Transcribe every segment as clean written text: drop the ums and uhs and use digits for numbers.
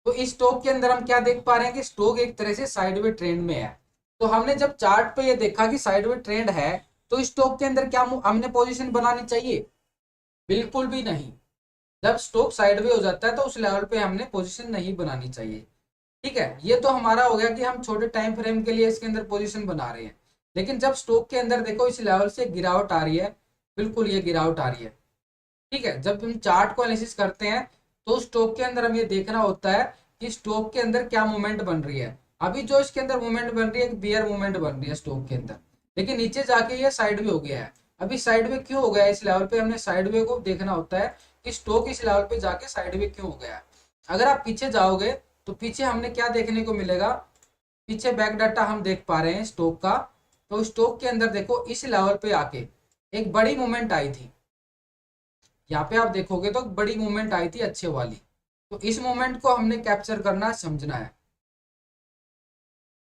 तो इस स्टॉक के अंदर हम क्या देख पा रहे हैं कि स्टॉक एक तरह से साइडवे ट्रेंड में है। तो हमने जब चार्ट पे ये देखा कि साइडवे ट्रेंड है, तो इस स्टॉक के अंदर क्या हमने पोजीशन बनानी चाहिए? बिल्कुल भी नहीं। जब स्टॉक साइडवे हो जाता है तो उस लेवल पे हमने पोजीशन नहीं बनानी चाहिए। ठीक है, ये तो हमारा हो गया कि हम छोटे टाइम फ्रेम के लिए इसके अंदर पोजीशन बना रहे हैं। लेकिन जब स्टॉक के अंदर देखो इस लेवल से गिरावट आ रही है, बिल्कुल ये गिरावट आ रही है। ठीक है, जब हम चार्ट को एनालिसिस करते हैं तो स्टॉक के अंदर हम ये देखना होता है कि स्टॉक के अंदर क्या मूवमेंट बन रही है। अभी जो इसके अंदर मूवमेंट बन रही है, एक बियर मूवमेंट बन रही है स्टॉक के अंदर, लेकिन नीचे जाके ये साइडवे हो गया है। अभी साइडवे क्यों हो गया है? इस लेवल पे हमने साइडवे को देखना होता है कि स्टॉक इस लेवल पे जाके साइडवे क्यों हो गया है। अगर आप पीछे जाओगे तो पीछे हमने क्या देखने को मिलेगा? पीछे बैक डाटा हम देख पा रहे हैं स्टॉक का। तो स्टॉक के अंदर देखो इस लेवल पे आके एक बड़ी मूवमेंट आई थी। यहाँ पे आप देखोगे तो बड़ी मूवमेंट आई थी अच्छे वाली। तो इस मूवमेंट को हमने कैप्चर करना समझना है।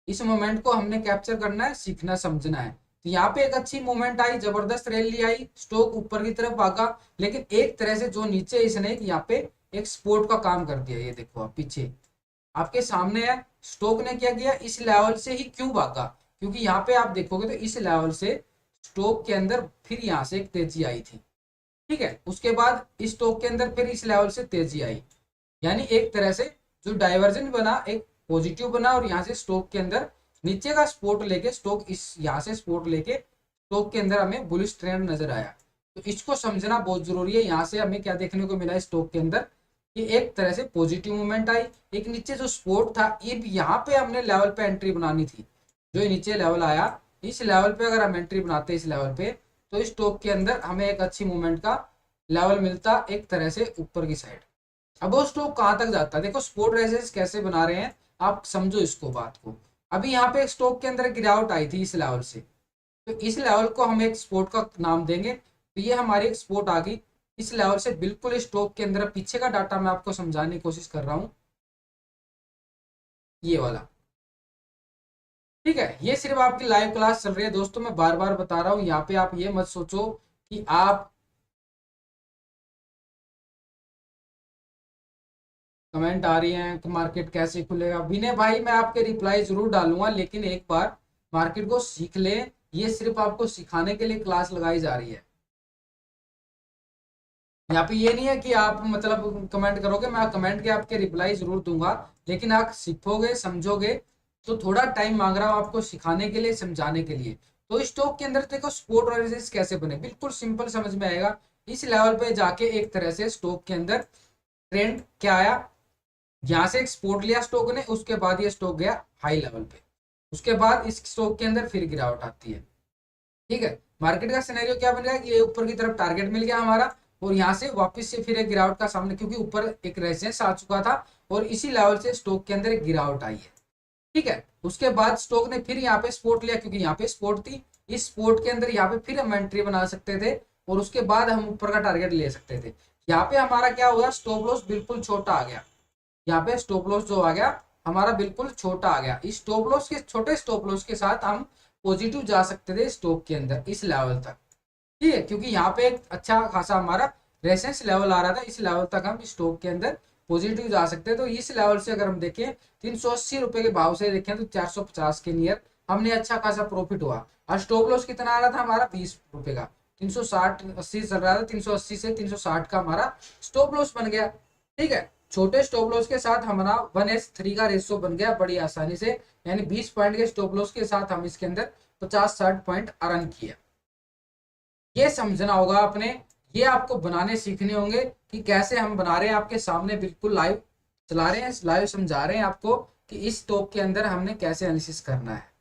इस मोमेंट को हमने कैप्चर करना है, सीखना समझना है। तो यहाँ पे एक अच्छी मूवमेंट आई, जबरदस्त रैली आई, स्टॉक ऊपर की तरफ भागा। लेकिन एक तरह से जो नीचे इसने यहाँ पे एक सपोर्ट का काम कर दिया। ये देखो आप पीछे आपके सामने है, स्टॉक ने क्या किया? इस लेवल से ही क्यों भागा? क्योंकि यहाँ पे आप देखोगे तो इस लेवल से स्टॉक के अंदर फिर यहाँ से एक तेजी आई थी। ठीक है, उसके बाद इस स्टॉक के अंदर फिर इस लेवल से तेजी आई। यानी एक तरह से जो डाइवर्जन बना, एक पॉजिटिव बना, और यहाँ से स्टॉक के अंदर नीचे का सपोर्ट लेके स्टॉक इस यहाँ से सपोर्ट लेके स्टॉक के अंदर हमें बुलिश ट्रेंड नजर आया। तो इसको समझना बहुत जरूरी है। यहाँ से हमें क्या देखने को मिला स्टॉक के अंदर? कि एक तरह से पॉजिटिव मूवमेंट आई, एक नीचे जो सपोर्ट था, ये यहाँ पे हमने लेवल पे एंट्री बनानी थी। जो नीचे लेवल आया, इस लेवल पे अगर हम एंट्री बनाते इस लेवल पे, तो इस स्टॉक के अंदर हमें एक अच्छी मूवमेंट का लेवल मिलता एक तरह से ऊपर की साइड। अब वो स्टॉक कहाँ तक जाता है? देखो स्पोर्ट रेजिस्टेंस कैसे बना रहे हैं, आप समझो इसको बात को। अभी यहाँ पे स्टॉक के अंदर गिरावट आई थी इस लेवल से, तो इस लेवल को हम एक स्पोर्ट का नाम देंगे। तो ये हमारी एक स्पोर्ट आ गई इस लेवल से बिल्कुल स्टॉक के अंदर। पीछे का डाटा मैं आपको समझाने की कोशिश कर रहा हूँ, ये वाला। ठीक है, ये सिर्फ आपकी लाइव क्लास चल रही है दोस्तों, मैं बार बार बता रहा हूँ। यहाँ पे आप ये मत सोचो कि आप कमेंट आ रही हैं कि मार्केट कैसे खुलेगा। विनय भाई मैं आपके रिप्लाई जरूर डालूंगा, लेकिन एक बार मार्केट को सीख ले। ये सिर्फ आपको सिखाने के लिए क्लास लगाई जा रही है। यहाँ पे ये नहीं है कि आप मतलब कमेंट करोगे, मैं कमेंट के आपके रिप्लाई जरूर दूंगा, लेकिन आप सीखोगे समझोगे। तो थोड़ा टाइम मांग रहा हूँ आपको सिखाने के लिए, समझाने के लिए। तो स्टॉक के अंदर देखो सपोर्ट और रेजिस्टेंस कैसे बने, बिल्कुल सिंपल समझ में आएगा। इस लेवल पे जाके एक तरह से स्टॉक के अंदर ट्रेंड क्या आया? यहाँ से एक्सपोर्ट लिया स्टॉक ने, उसके बाद ये स्टॉक गया हाई लेवल पे, उसके बाद इस स्टॉक के अंदर फिर गिरावट आती है। ठीक है, मार्केट का सिनेरियो क्या बन गया कि ये ऊपर की तरफ टारगेट मिल गया हमारा, और यहाँ से वापस से फिर एक गिरावट का सामने, क्योंकि ऊपर एक रेजिस्टेंस आ चुका था और इसी लेवल से स्टॉक के अंदर एक गिरावट आई है। ठीक है, उसके बाद स्टॉक ने फिर यहाँ पे सपोर्ट लिया, क्योंकि यहाँ पे सपोर्ट थी। इस सपोर्ट के अंदर यहाँ पे फिर हम एंट्री बना सकते थे, और उसके बाद हम ऊपर का टारगेट ले सकते थे। यहाँ पे हमारा क्या हुआ? स्टॉप लॉस बिल्कुल छोटा आ गया। यहाँ पे स्टॉप लॉस जो आ गया हमारा बिल्कुल छोटा आ गया। इस स्टॉप लॉस के छोटे स्टॉप लॉस के साथ हम पॉजिटिव जा सकते थे स्टॉक के अंदर इस लेवल तक। ठीक है, क्योंकि यहाँ पे एक अच्छा खासा हमारा रेफरेंस लेवल आ रहा था, इस लेवल तक हम स्टॉक के अंदर पॉजिटिव जा सकते हैं। तो इस लेवल से अगर हम देखें 380 रुपए के भाव से देखें तो 450 के नियर हमने अच्छा खासा प्रॉफिट हुआ। और स्टॉप लॉस कितना आ रहा था हमारा? 20 रुपए का। 360-80 चल रहा था, 380 से 360 का हमारा स्टॉप लॉस बन गया। ठीक है, छोटे स्टॉप लॉस के साथ हमारा 1:3 का रेशियो बन गया बड़ी आसानी से। यानी 20 पॉइंट के स्टॉप लॉस के साथ हम इसके अंदर 50-60 पॉइंट अर्न किया। ये समझना होगा आपने, ये आपको बनाने सीखने होंगे कि कैसे हम बना रहे हैं। आपके सामने बिल्कुल लाइव चला रहे हैं, लाइव समझा रहे हैं आपको कि इस स्टॉक के अंदर हमने कैसे एनालिसिस करना है।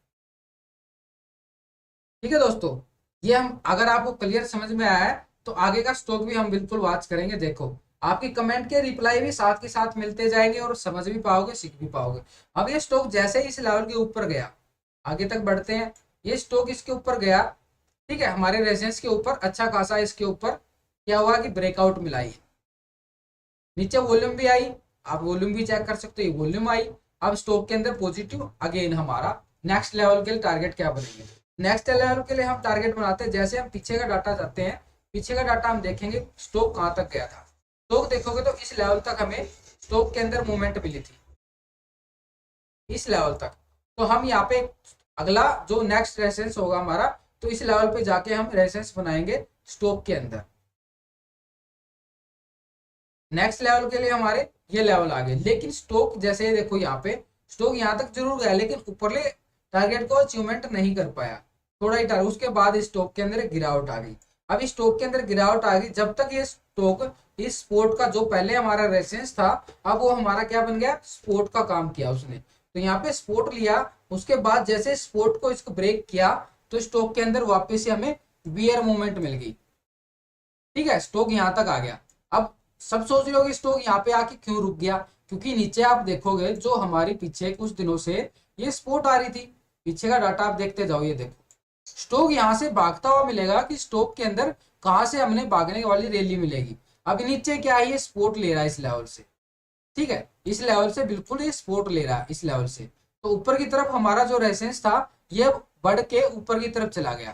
ठीक है दोस्तों, ये हम अगर आपको क्लियर समझ में आया है तो आगे का स्टॉक भी हम बिल्कुल वॉच करेंगे। देखो आपकी कमेंट के रिप्लाई भी साथ के साथ मिलते जाएंगे, और समझ भी पाओगे, सीख भी पाओगे। अब ये स्टॉक जैसे ही इस लेवल के ऊपर गया, आगे तक बढ़ते हैं। ये स्टॉक इसके ऊपर गया, ठीक है, हमारे रेजिस्टेंस के ऊपर अच्छा खासा इसके ऊपर क्या हुआ कि ब्रेकआउट मिलाई। नीचे वॉल्यूम भी आई, आप वॉल्यूम भी चेक कर सकते हो, वॉल्यूम आई। अब स्टॉक के अंदर पॉजिटिव अगेन हमारा नेक्स्ट लेवल के लिए टारगेट क्या बनेंगे? नेक्स्ट लेवल के लिए हम टारगेट बनाते हैं, जैसे हम पीछे का डाटा जाते हैं, पीछे का डाटा हम देखेंगे स्टॉक कहाँ तक गया था। स्टॉक देखोगे तो इस लेवल तक हमें स्टॉक के अंदर मूवमेंट मिली थी। इस लेवल तक। तो हम यहाँ पे अगला जो नेक्स्ट रेजिस्टेंस होगा हमारा, तो इस लेवल पे जाके हम रेजिस्टेंस बनाएंगे स्टॉक के अंदर। नेक्स्ट लेवल के लिए हमारे ये लेवल आ गए, लेकिन स्टॉक जैसे देखो यहाँ पे स्टॉक यहाँ तक जरूर गया, लेकिन ऊपरले टारगेट को अचीवमेंट नहीं कर पाया, थोड़ा ही टारगेट। उसके बाद स्टॉक के अंदर गिरावट आ गई। अब स्टॉक के अंदर गिरावट आ गई, जब तक ये स्टॉक इस स्पोर्ट का जो पहले हमारा रेजिस्टेंस था, अब वो हमारा क्या बन गया, स्पोर्ट का काम किया उसने। तो यहाँ पे स्पोर्ट लिया, उसके बाद जैसे स्पोर्ट को इसको ब्रेक किया, तो स्टॉक के अंदर वापस से हमें बियर मूवमेंट मिल गई। ठीक है, स्टॉक यहाँ तक आ गया। अब सब सोच रहे हो कि स्टॉक यहाँ पे आके क्यों रुक गया, क्योंकि नीचे आप देखोगे जो हमारी पीछे कुछ दिनों से ये सपोर्ट आ रही थी, पीछे का डाटा आप देखते जाओ, ये देखो स्टॉक यहाँ से भागता हुआ मिलेगा कि स्टॉक के अंदर कहां से हमने भागने वाली रैली मिलेगी। अब नीचे क्या है, ये सपोर्ट ले रहा है इस लेवल से। ठीक है, इस लेवल से बिल्कुल ये सपोर्ट ले रहा है इस लेवल से। तो ऊपर की तरफ हमारा जो रेजिस्टेंस था ये बढ़ के ऊपर की तरफ चला गया,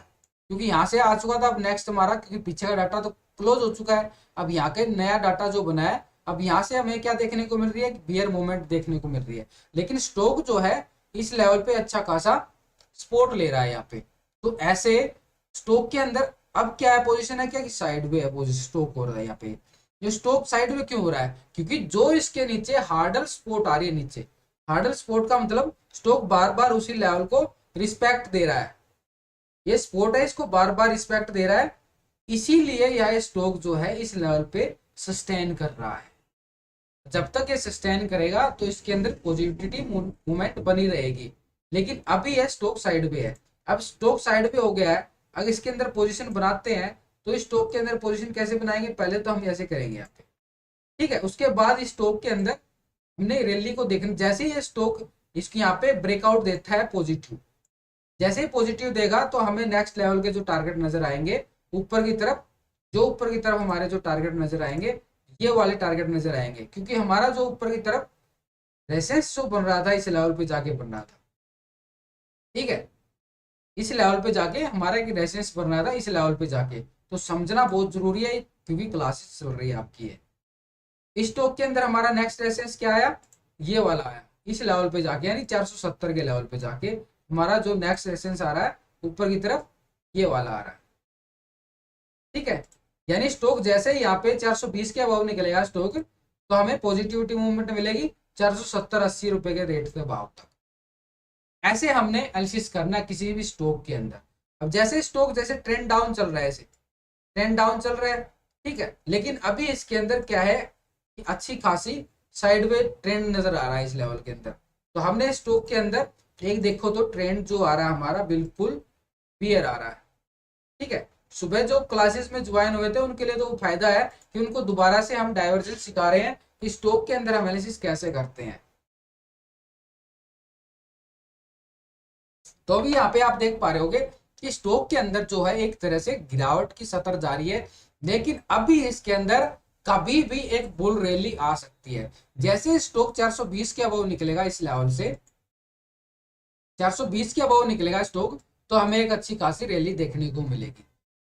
क्योंकि यहाँ से आ चुका था। अब नेक्स्ट हमारा, क्योंकि पीछे का डाटा तो क्लोज हो चुका है, अब यहाँ के नया डाटा जो बना है, अब यहाँ से हमें क्या देखने को मिल रही है, बियर मूवमेंट देखने को मिल रही है। लेकिन स्टॉक जो है इस लेवल पे अच्छा खासा सपोर्ट ले रहा है यहाँ पे। तो ऐसे स्टॉक के अंदर अब क्या है, पोजीशन है क्या कि साइड वे है, पोजीशन स्टॉक हो रहा है यहाँ पे। ये स्टॉक साइड वे क्यों हो रहा है, क्योंकि जो इसके नीचे हार्डल सपोर्ट आ रही है, नीचे हार्डल सपोर्ट का मतलब स्टॉक बार बार उसी लेवल को रिस्पेक्ट दे रहा है। ये सपोर्ट है, इसको बार बार रिस्पेक्ट दे रहा है, इसीलिए यह स्टॉक जो है इस लेवल पे सस्टेन कर रहा है। जब तक ये सस्टेन करेगा तो इसके अंदर पॉजिटिविटी मूवमेंट बनी रहेगी। लेकिन अभी ये स्टॉक साइड पे है। अब स्टॉक साइड पे हो गया है, अगर इसके अंदर पोजीशन बनाते हैं तो इस स्टॉक के अंदर पोजीशन कैसे बनाएंगे, पहले तो हम ऐसे करेंगे यहाँ पे। ठीक है, उसके बाद इस स्टॉक के अंदर हमने रैली को देखना। जैसे ही ये स्टॉक इसकी यहाँ पे ब्रेकआउट देता है पॉजिटिव, जैसे ही पॉजिटिव देगा तो हमें नेक्स्ट लेवल के जो टारगेट नजर आएंगे ऊपर की तरफ, जो ऊपर की तरफ हमारे जो टारगेट नजर आएंगे ये वाले टारगेट नजर आएंगे, क्योंकि हमारा जो ऊपर की तरफ रेसेंस जो बन रहा था इस लेवल पे जाके बन रहा था। ठीक है, इस लेवल पे जाके हमारा एक रेसेंस बन रहा था इस लेवल पे जाके। तो समझना बहुत जरूरी है, क्योंकि क्लासेस चल रही है आपकी है। इस स्टॉक के अंदर हमारा नेक्स्ट रेसेंस क्या आया, ये वाला आया इस लेवल पे जाके, यानी 470 के लेवल पे जाके हमारा जो नेक्स्ट रेसेंस आ रहा है ऊपर की तरफ, ये वाला आ रहा है। ठीक है, यानी स्टॉक जैसे ही यहाँ पे 420 के अभाव निकलेगा स्टॉक, तो हमें पॉजिटिविटी मूवमेंट मिलेगी 470-80 रुपए के रेट के भाव तक। ऐसे हमने एनालिसिस करना किसी भी स्टॉक के अंदर। अब जैसे स्टॉक जैसे ट्रेंड डाउन चल रहा है, ऐसे ट्रेंड डाउन चल रहा है, ठीक है, लेकिन अभी इसके अंदर क्या है कि अच्छी खासी साइडवे ट्रेंड नजर आ रहा है इस लेवल के अंदर। तो हमने स्टॉक के अंदर एक देखो तो ट्रेंड जो आ रहा है हमारा बिल्कुल बियर आ रहा है। ठीक है, सुबह जो क्लासेस में ज्वाइन हुए थे उनके लिए तो फायदा है कि उनको दोबारा से हम डाइवर्जेंस सिखा रहे हैं कि स्टॉक के अंदर एनालिसिस कैसे करते हैं। तो अभी यहाँ पे आप देख पा रहे होगे कि स्टॉक के अंदर जो है एक तरह से गिरावट की सतर जारी है, लेकिन अभी इसके अंदर कभी भी एक बुल रैली आ सकती है। जैसे स्टॉक 420 के अबव निकलेगा इस लेवल से, 420 के अबव निकलेगा स्टॉक, तो हमें एक अच्छी खासी रैली देखने को मिलेगी।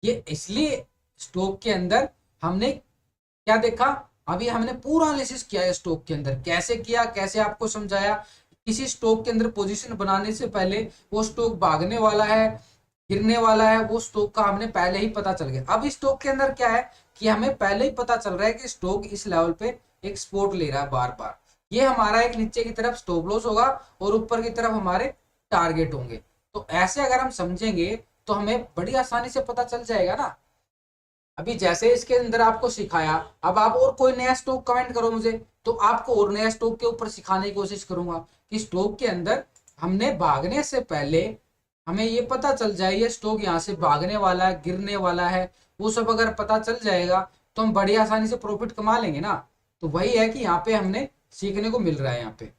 ये इसलिए स्टॉक के अंदर हमने क्या देखा, अभी हमने पूरा एनालिसिस किया है स्टॉक के अंदर, कैसे किया, कैसे आपको समझाया। किसी स्टॉक के अंदर पोजीशन बनाने से पहले वो स्टॉक भागने वाला है, गिरने वाला है, वो स्टॉक का हमने पहले ही पता चल गया। अब इस स्टॉक के अंदर क्या है कि हमें पहले ही पता चल रहा है कि स्टॉक इस लेवल पे एक सपोर्ट ले रहा है बार बार। ये हमारा एक नीचे की तरफ स्टॉप लॉस होगा और ऊपर की तरफ हमारे टारगेट होंगे। तो ऐसे अगर हम समझेंगे तो हमें बड़ी आसानी से पता चल जाएगा ना। अभी जैसे इसके अंदर आपको सिखाया, अब आप और कोई नया स्टॉक कमेंट करो मुझे, तो आपको और नया स्टॉक के ऊपर सिखाने की कोशिश करूंगा कि स्टॉक के अंदर हमने भागने से पहले हमें ये पता चल जाए ये स्टॉक यहाँ से भागने वाला है, गिरने वाला है, वो सब अगर पता चल जाएगा तो हम बड़ी आसानी से प्रॉफिट कमा लेंगे ना। तो वही है कि यहाँ पे हमने सीखने को मिल रहा है। यहाँ पे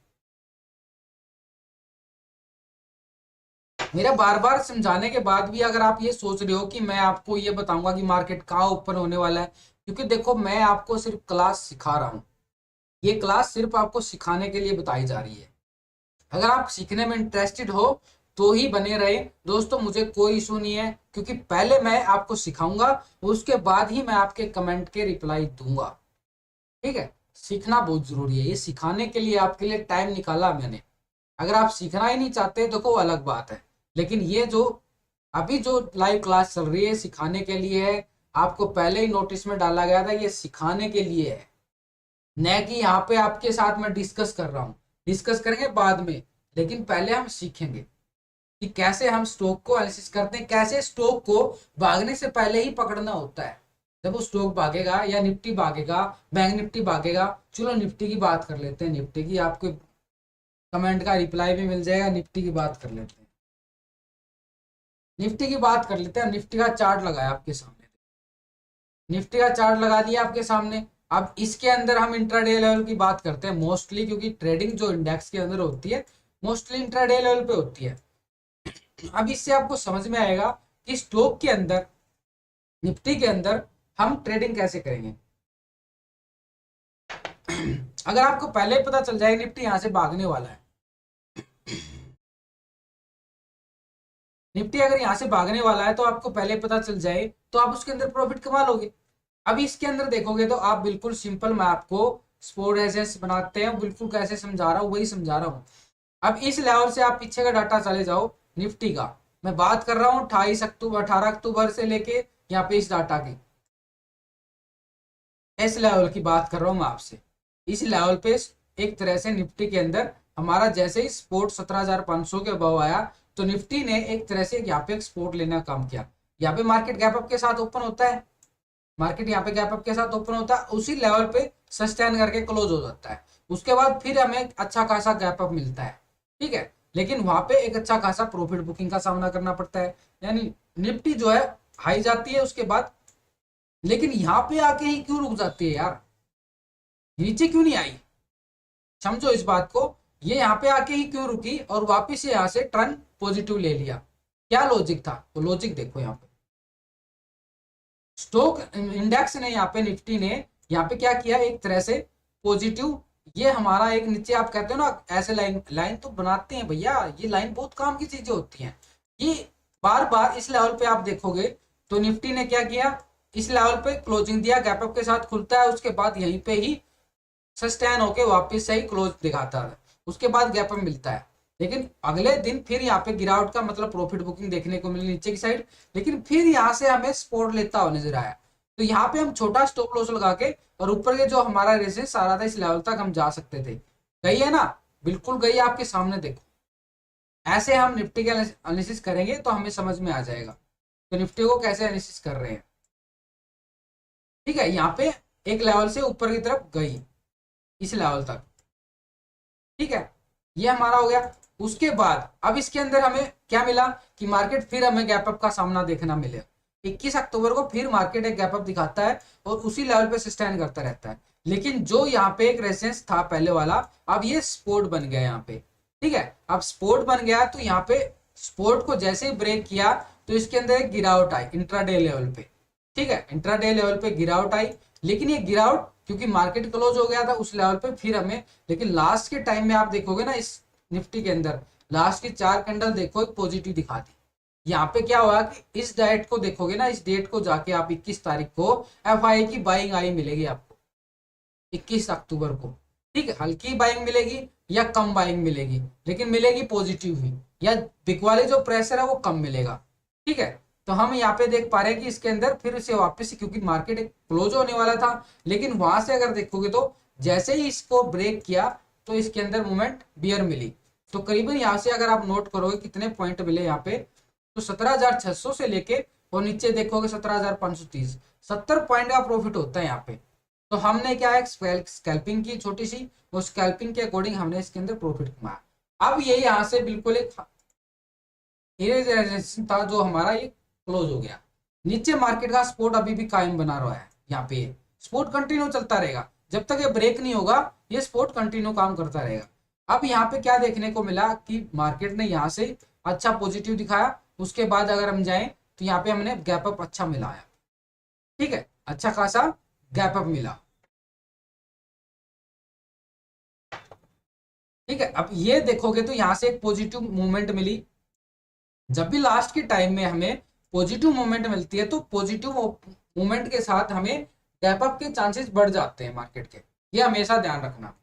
मेरा बार बार समझाने के बाद भी अगर आप ये सोच रहे हो कि मैं आपको ये बताऊंगा कि मार्केट कहाँ ऊपर होने वाला है, क्योंकि देखो मैं आपको सिर्फ क्लास सिखा रहा हूँ, ये क्लास सिर्फ आपको सिखाने के लिए बताई जा रही है। अगर आप सीखने में इंटरेस्टेड हो तो ही बने रहे दोस्तों, मुझे कोई इशू नहीं है, क्योंकि पहले मैं आपको सिखाऊंगा, उसके बाद ही मैं आपके कमेंट के रिप्लाई दूंगा। ठीक है, सीखना बहुत जरूरी है, ये सिखाने के लिए आपके लिए टाइम निकाला मैंने। अगर आप सीखना ही नहीं चाहते तो वो अलग बात है। लेकिन ये जो अभी जो लाइव क्लास चल रही है सिखाने के लिए है, आपको पहले ही नोटिस में डाला गया था ये सिखाने के लिए है, न कि यहाँ पे आपके साथ मैं डिस्कस कर रहा हूँ। डिस्कस करेंगे बाद में, लेकिन पहले हम सीखेंगे कि कैसे हम स्टॉक को एनालिसिस करते हैं, कैसे स्टॉक को भागने से पहले ही पकड़ना होता है। जब वो स्टॉक भागेगा या निफ्टी भागेगा, बैंक निफ्टी भागेगा, चलो निफ्टी की बात कर लेते हैं। निफ्टी की आपको कमेंट का रिप्लाई भी मिल जाएगा। निफ्टी की बात कर लेते हैं, निफ्टी की बात कर लेते हैं। निफ्टी का चार्ट लगाया आपके सामने, निफ्टी का चार्ट लगा दिया आपके सामने। अब इसके अंदर हम इंट्राडे लेवल की बात करते हैं मोस्टली, क्योंकि ट्रेडिंग जो इंडेक्स के अंदर होती है मोस्टली इंट्राडे लेवल पे होती है। अब इससे आपको समझ में आएगा कि स्टॉक के अंदर, निफ्टी के अंदर हम ट्रेडिंग कैसे करेंगे। अगर आपको पहले ही पता चल जाए निफ्टी यहां से भागने वाला है, निफ्टी अगर यहां से भागने वाला है तो आपको पहले पता चल जाए तो आप उसके अंदर प्रॉफिट कमा लोगे। अब इसके अंदर देखोगे तो आप बिल्कुल सिंपल, मैं आपको स्पोर्ट एजेंस बनाते हैं बिल्कुल कैसे समझा रहा हूँ वही समझा रहा हूँ। अब इस लेवल से आप पीछे का डाटा चले जाओ निफ्टी का, मैं बात कर रहा हूँ 18 अक्टूबर से लेके यहाँ पे इस डाटा की, इस लेवल की बात कर रहा हूँ मैं आपसे। इस लेवल पे एक तरह से निफ्टी के अंदर हमारा जैसे ही स्पोर्ट 17,500 के अबव आया तो निफ्टी ने एक तरह से यहाँ पे एक्सपोर्ट लेने का काम किया। यहाँ पे मार्केट गैप अप के साथ ओपन होता है, मार्केट यहाँ पे गैप अप के साथ ओपन होता है, उसी लेवल पे सस्टेन करके क्लोज हो जाता है। उसके बाद फिर हमें अच्छा खासा गैप अप मिलता है, ठीक है, लेकिन वहां पे एक अच्छा खासा प्रॉफिट बुकिंग का सामना करना पड़ता है। यानी निफ्टी जो है हाई जाती है उसके बाद, लेकिन यहाँ पे आके ही क्यों रुक जाती है यार, नीचे क्यों नहीं आई, समझो इस बात को। ये यहाँ पे आके ही क्यों रुकी और वापिस यहाँ से टर्न पॉजिटिव ले लिया, क्या लॉजिक था? तो लॉजिक देखो, यहाँ पे स्टॉक इंडेक्स ने, यहाँ पे निफ्टी ने यहाँ पे क्या किया, एक तरह से पॉजिटिव, ये हमारा एक नीचे आप कहते हो ना ऐसे लाइन लाइन तो बनाते हैं भैया, ये लाइन बहुत काम की चीजें होती हैं। ये बार बार इस लेवल पे आप देखोगे तो निफ्टी ने क्या किया, इस लेवल पे क्लोजिंग दिया, गैप अप के साथ खुलता है, उसके बाद यहीं पे ही सस्टेन होके वापस से ही क्लोज दिखाता है, उसके बाद गैप अप मिलता है। लेकिन अगले दिन फिर यहाँ पे गिरावट का मतलब प्रॉफिट बुकिंग देखने को मिली नीचे की साइड, लेकिन फिर यहाँ से हमें सपोर्ट लेता हुआ नजर आया। तो यहाँ पे हम छोटा स्टॉप लॉस लगा के और ऊपर के जो हमारा रेजिस्टेंस आ रहा था इस लेवल तक हम जा सकते थे। गई है ना, बिल्कुल गई है, आपके सामने देखो। ऐसे हम निफ्टी के एनालिसिस करेंगे तो हमें समझ में आ जाएगा तो निफ्टी को कैसे एनालिसिस कर रहे हैं। ठीक है, यहाँ पे एक लेवल से ऊपर की तरफ गई इस लेवल तक, ठीक है, ये हमारा हो गया। उसके बाद अब इसके अंदर हमें क्या मिला कि मार्केट फिर हमें गैप अप का सामना देखना मिले। 21 अक्टूबर को फिर मार्केट एक गैप अप दिखाता है और उसी लेवल पे सस्टेन करता रहता है। लेकिन जो यहाँ पे एक रेजिस्टेंस था पहले वाला, अब ये सपोर्ट बन गया यहाँ पे, ठीक है। अब सपोर्ट बन गया तो यहाँ पे सपोर्ट को जैसे ही ब्रेक किया तो इसके अंदर एक गिरावट आई इंट्राडे लेवल पे, ठीक है, इंट्राडे लेवल पे गिरावट आई। लेकिन ये गिरावट क्योंकि मार्केट क्लोज हो गया था उस लेवल पे, फिर हमें, लेकिन लास्ट के टाइम में आप देखोगे ना इस निफ्टी के अंदर लास्ट की 4 कैंडल देखो एक पॉजिटिव दिखा दी। यहाँ पे क्या हुआ कि इस डेट को देखोगे ना, इस डेट को जाके आप 21 तारीख को एफआई की बाइंग आई मिलेगी आपको 21 अक्टूबर को, ठीक है, हल्की बाइंग मिलेगी या कम बाइंग मिलेगी, लेकिन मिलेगी पॉजिटिव ही, या बिक वाले जो प्रेशर है वो कम मिलेगा, ठीक है। तो हम यहाँ पे देख पा रहे हैं कि इसके अंदर फिर से वापस, क्योंकि मार्केट एक क्लोज होने वाला था, लेकिन वहां से अगर देखोगे तो जैसे ही इसको ब्रेक किया तो इसके अंदर मूवमेंट बियर मिली। तो करीबन यहाँ से अगर आप नोट करोगे कितने पॉइंट मिले यहाँ पे, तो 17,600 से लेके और नीचे देखोगे 17,530, 70 पॉइंट का प्रॉफिट होता है यहाँ पे। तो हमने क्या है स्कैल्पिंग की छोटी सी, वो स्कैल्पिंग के अकॉर्डिंग हमने इसके अंदर प्रॉफिट कमाया। अब ये यहाँ से बिल्कुल एक था जो हमारा ये क्लोज हो गया। नीचे मार्केट का सपोर्ट अभी भी कायम बना रहा है, यहाँ पे सपोर्ट कंटिन्यू चलता रहेगा जब तक ये ब्रेक नहीं होगा, ये सपोर्ट कंटिन्यू काम करता रहेगा। अब यहाँ पे क्या देखने को मिला कि मार्केट ने यहाँ से अच्छा पॉजिटिव दिखाया, उसके बाद अगर हम जाएं तो यहाँ पे हमने गैप अप अच्छा मिला है, ठीक है, अच्छा खासा गैप अप मिला, ठीक है। अब ये देखोगे तो यहाँ से एक पॉजिटिव मूवमेंट मिली। जब भी लास्ट के टाइम में हमें पॉजिटिव मूवमेंट मिलती है तो पॉजिटिव मूवमेंट के साथ हमें गैप अप के चांसेस बढ़ जाते हैं मार्केट के, ये हमेशा ध्यान रखना।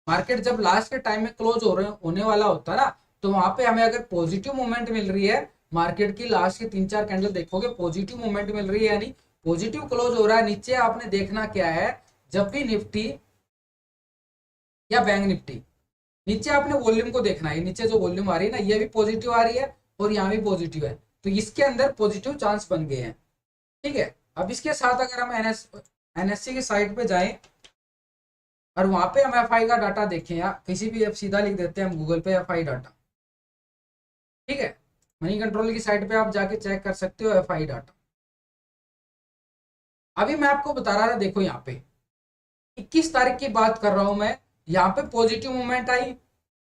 मार्केट जब लास्ट के टाइम में क्लोज होने वाला होता है ना, तो वहां पे हमें अगर पॉजिटिव मूवमेंट मिल रही है, मार्केट की लास्ट के 3-4 कैंडल देखोगे पॉजिटिव मूवमेंट मिल रही है, यानी पॉजिटिव क्लोज हो रहा है, नीचे आपने देखना क्या है, जब भी निफ्टी या बैंक निफ्टी, नीचे आपने वॉल्यूम को देखना है, नीचे जो वॉल्यूम आ रही है ना, ये भी पॉजिटिव आ रही है और यहाँ भी पॉजिटिव है, तो इसके अंदर पॉजिटिव चांस बन गए हैं। ठीक है, अब इसके साथ अगर हम एनएससी की साइट पे जाएं और वहां पे हम एफआई का डाटा देखें, या किसी भी ऐप सीधा लिख देते हैं हम गूगल पे एफआई डाटा। ठीक है, मनी कंट्रोल की साइट पे आप जाके चेक कर सकते हो एफआई डाटा। अभी मैं आपको बता रहा था, देखो यहाँ पे 21 तारीख की बात कर रहा हूं मैं, यहाँ पे पॉजिटिव मूवमेंट आई,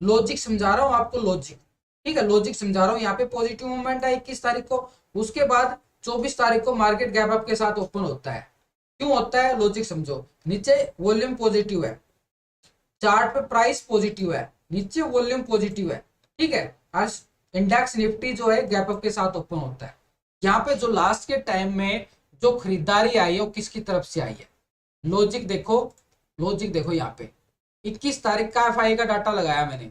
लॉजिक समझा रहा हूँ आपको, लॉजिक। ठीक है, लॉजिक समझा रहा हूँ, यहाँ पे पॉजिटिव मूवमेंट आई 21 तारीख को। उसके बाद 24 तारीख को मार्केट गैप अप के साथ ओपन होता है। क्यों होता है, लॉजिक समझो। नीचे वॉल्यूम पॉजिटिव है, चार्ट पे प्राइस पॉजिटिव है, नीचे वॉल्यूम पॉजिटिव है। ठीक है, आज इंडेक्स निफ्टी जो है गैप अप के साथ ओपन होता है। यहाँ पे जो लास्ट के टाइम में जो खरीदारी आई है वो किसकी तरफ से आई है, लॉजिक देखो, लॉजिक देखो। यहाँ पे 21 तारीख का एफआई का डाटा लगाया मैंने,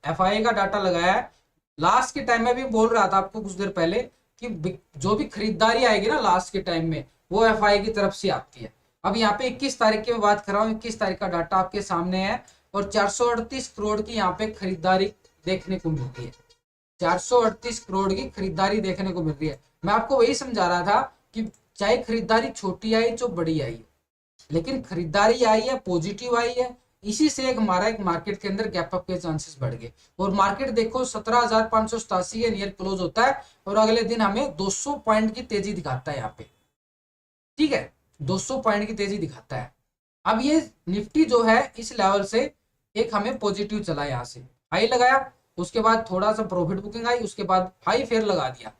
एफआई का डाटा लगाया है। लास्ट के टाइम में भी बोल रहा था आपको कुछ देर पहले कि जो भी खरीदारी आएगी ना लास्ट के टाइम में, वो एफआई की तरफ से आती है। अब यहाँ पे 21 तारीख की मैं बात कर रहा हूँ, 21 तारीख का डाटा आपके सामने है, और 438 करोड़ की यहाँ पे खरीदारी देखने को मिलती है। 438 करोड़ की खरीदारी देखने को मिल रही है। मैं आपको वही समझा रहा था कि चाहे खरीदारी छोटी आई जो बड़ी आई, लेकिन खरीदारी आई है, पॉजिटिव आई है, इसी से एक हमारा एक मार्केट के अंदर गैप अप के चांसेस बढ़ गए। और मार्केट देखो 17,587 के नियर क्लोज होता है, और अगले दिन हमें 200 पॉइंट की तेजी दिखाता है यहाँ पे। ठीक है, 200 पॉइंट की तेजी दिखाता है। अब ये निफ्टी जो है इस लेवल से एक हमें पॉजिटिव चला, यहाँ से हाई लगाया, उसके बाद थोड़ा सा प्रॉफिट बुकिंग आई, उसके बाद हाई फिर लगा दिया।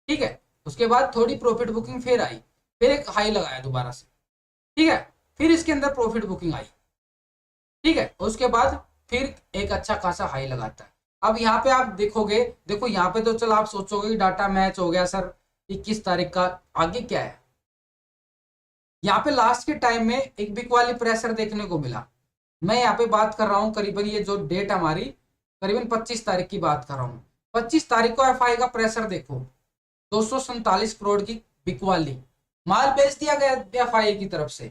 ठीक है, उसके बाद थोड़ी प्रॉफिट बुकिंग फिर आई, फिर एक हाई लगाया दोबारा से। ठीक है, फिर इसके अंदर प्रॉफिट बुकिंग आई। ठीक है, उसके बाद फिर एक अच्छा खासा हाई लगाता है। अब यहाँ पे आप देखोगे, देखो यहाँ पे तो चलो आप सोचोगे कि डाटा मैच हो गया सर 21 तारीख का, आगे क्या है। यहाँ पे लास्ट के टाइम में एक बिग वाली प्रेशर देखने को मिला। मैं यहाँ पे बात कर रहा हूँ करीबन, ये जो डेट हमारी करीबन 25 तारीख की बात कर रहा हूँ। 25 तारीख को एफआई का प्रेशर देखो, 247 करोड़ की बिकवाली माल बेच दिया गया एफआई की तरफ से।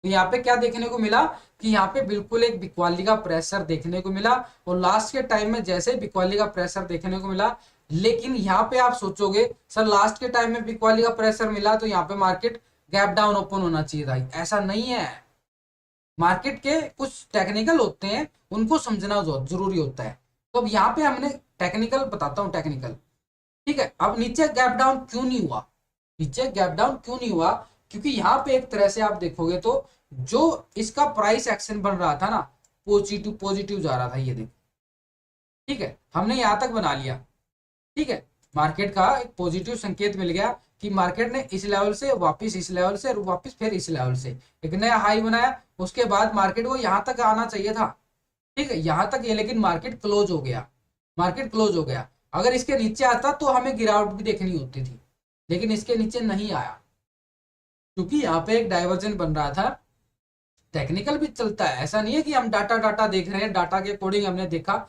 तो यहाँ पे क्या देखने को मिला कि यहाँ पे बिल्कुल एक बिकवाली का प्रेशर देखने को मिला, और लास्ट के टाइम में जैसे बिकवाली का प्रेशर देखने को मिला, लेकिन यहाँ पे आप सोचोगे सर लास्ट के टाइम में बिकवाली का प्रेशर मिला तो यहाँ पे मार्केट गैप डाउन ओपन होना चाहिए था। ऐसा नहीं है, मार्केट के कुछ टेक्निकल होते हैं, उनको समझना जरूरी होता है। तो अब यहाँ पे हमने टेक्निकल बताता हूँ, टेक्निकल। ठीक है, अब नीचे गैप डाउन क्यों नहीं हुआ, नीचे गैप डाउन क्यों नहीं हुआ, क्योंकि यहाँ पे एक तरह से आप देखोगे तो जो इसका प्राइस एक्शन बन रहा था ना, पॉजिटिव पॉजिटिव जा रहा था, ये देखो। ठीक है, हमने यहाँ तक बना लिया। ठीक है, मार्केट का एक पॉजिटिव संकेत मिल गया कि मार्केट ने इस लेवल से वापस इस लेवल से और वापस फिर इस लेवल से एक नया हाई बनाया। उसके बाद मार्केट को यहाँ तक आना चाहिए था। ठीक है, यहाँ तक ये, लेकिन मार्केट क्लोज हो गया, मार्केट क्लोज हो गया। अगर इसके नीचे आता तो हमें गिरावट भी देखनी होती थी, लेकिन इसके नीचे नहीं आया, क्योंकि यहाँ पे एक डाइवर्जन बन रहा था। टेक्निकल भी चलता है, ऐसा नहीं है कि हम डाटा डाटा देख रहे हैं, डाटा के अकॉर्डिंग हमने देखा,